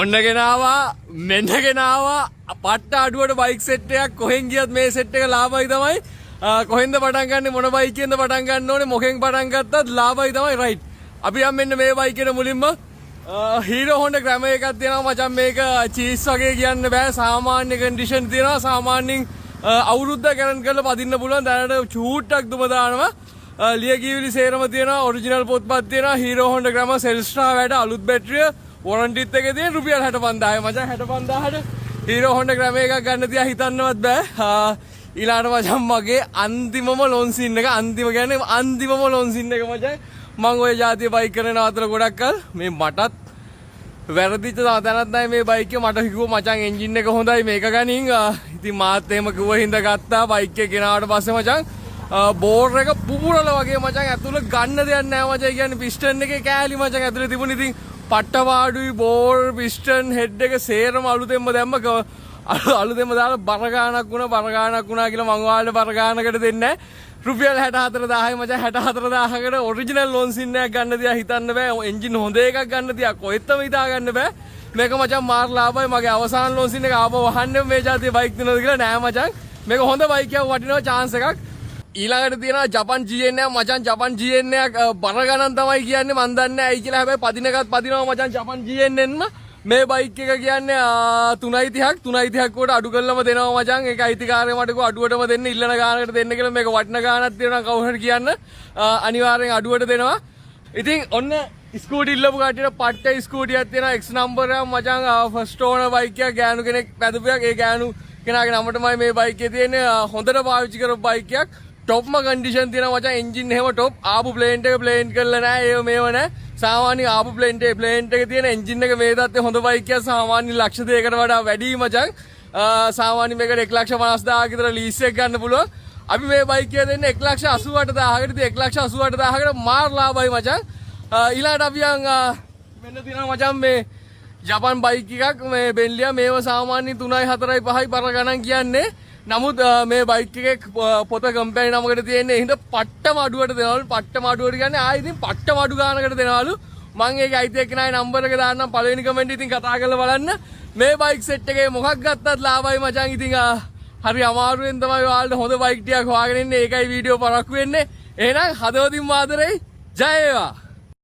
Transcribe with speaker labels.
Speaker 1: ඔන්න ගෙනාවා මෙන්න ගෙනාවා පට්ට අඩුවට බයික් සෙට් එකක් කොහෙන් ගියත් මේ සෙට් එක ලාභයි තමයි. කොහෙන්ද පටන් ගන්නෙ මොන බයිකෙන්ද පටන් ගන්න ඕනේ මොකෙන් පටන් ගත්තත් ලාභයි තමයි රයිට්. අපි යම් මෙන්න මේ බයිකේට මුලින්ම හීරෝ හොන්ඩා ග්‍රැමර් එකක් තියෙනවා මචං. මේක චීස් වගේ කියන්න බෑ, සාමාන්‍ය කන්ඩිෂන් තියෙනවා. සාමාන්‍යයෙන් අවුරුද්ද කරන් කරලා පදින්න පුළුවන්. දැනට චූට්ටක් දුම දානවා. ලියකියවිලි සේරම තියෙනවා. ඔරිජිනල් පොත්පත් තියෙනවා. හීරෝ හොන්ඩා ග්‍රැමර් සෙල්ස්ට්‍රා වැඩ අලුත් බැටරිය වොරන්ටිත් එකේ තියෙන රුපියල් 65000 මචං. 65000ට හීරෝ හොන්ඩා ග්‍රැමර් එකක් ගන්න තියා හිතන්නවත් බෑ. ඊළාට මචං මගේ අන්තිමම ලොන්සින් එක අන්තිම කියන්නේ අන්තිමම ලොන්සින් එක මචං. මම ওই જાතිය බයික් කරන අතර ගොඩක් කල් මේ මටත් වැරදිච්ච තැනක් නැහැ මේ බයික් එක. මට කිව්වා මචං එන්ජින් එක හොඳයි මේක ගනින්. ඉතින් මාත් එහෙම කිව්ව හින්දා ගත්තා. බයික් එක ගෙනාවට පස්සේ මචං බෝර් එක පුපුරල වගේ මචං. ඇතුළේ ගන්න දෙයක් නැහැ මචං. කියන්නේ පිස්ටන් එකේ කෑලි මචං ඇතුළේ තිබුණ. ඉතින් පට්ට වාඩුයි බෝර් පිස්ටන් හෙඩ් එක සේරම අලුතෙන්ම දැම්ම. අලුතෙන්ම දාලා බර ගාණක් වුණා කියලා මං ඔයාලට බර ගාණකට දෙන්නේ රුපියල් 64000යි මචං. 64000කට ඔරිජිනල් ලොන්සින් එකක් ගන්න තියා හිතන්න බෑ. එන්ජින් හොඳ එකක් ගන්න තියා කොහෙත්ම හිතා ගන්න බෑ. මේක මචං මාර් ලාභයි. මගේ අවසාන ලොන්සින් එක ආපහු වහන්නේ මේ જાතිය බයික් දිනනද කියලා නෑ මචං. මේක හොඳ බයික් එකක් වටිනවා chance එකක්. ඊළඟට තියෙනවා ජපන් GN එක මචං. ජපන් GN එක බර ගණන් තමයි කියන්නේ මන් දන්නේ ඇයි කියලා. හැබැයි පදින එකත් පදිනවා මචං ජපන් GN එකෙන්ම. මේ බයික් එක කියන්නේ 330ක් කොට අඩු කරලම දෙනවා මචං. ඒක අයිතිකාරය මට කිව්වා අඩුවටම දෙන්න ඉල්ලන ගානකට දෙන්න කියලා. මේක වටින ගානක් තියෙනවා කවුරු හරි කියන්න අනිවාර්යෙන් අඩුවට දෙනවා. ඉතින් ඔන්න ස්කූටි ඉල්ලපු කට්ටියට පට්ට ස්කූටියක් තියෙනවා. X නම්බර් එක මචං ෆස්ට් ඕනර් බයික් එකක්. ගෑනු කෙනෙක් පැදපු එකක්. ඒ ගෑනු කෙනාගේ නමටමයි මේ බයික් එකේ තියෙන්නේ. හොඳට පාවිච්චි කරපු බයික් එකක්. टॉप में कंडीशन थी ना मचा. इंजिन है वो टॉप. आप प्लेन कर लेना है ये मेव है सामान्य आप प्लेन थी ना इंजिन के मेदाते होंद बाइक क्या सामान्य लक्ष्य देकर वाड़ा वेडी मचा. सामान्य मेकर 1,50,000 की तरह लीज से करने बोलो. अभी मैं बाइक किया देने 1,80,000 1,80,000 मार ला भाई मचा. इलाट अभी मैंने दिन मचा में जापान बाइक की का मैं बेनलिया मैं वो सामान्य 3-4 5 पर गणन किया ने. නමුත් මේ බයික් එකේ පොත කම්පැනි නමකට තියෙන්නේ. හින්දා පට්ටම අඩුවට දෙනවලු. පට්ටම අඩුවට කියන්නේ ආයෙ ඉතින් පට්ටම අඩු ගානකට දෙනවලු. මම ඒකේ අයිති එක්කෙනාගේ නම්බර් එක දාන්නම් පළවෙනි කමෙන්ට් ඉතින් කතා කරලා බලන්න. මේ බයික් සෙට් එකේ මොකක් ගත්තත් ලාභයි මචං. ඉතින් හරි අමාරුවෙන් තමයි ඔයාලට හොඳ බයික් ටිකක් හොයාගෙන ඉන්නේ. ඒකයි වීඩියෝ පරක්කු වෙන්නේ. එහෙනම් හදවතින්ම ආදරෙයි. ජය වේවා.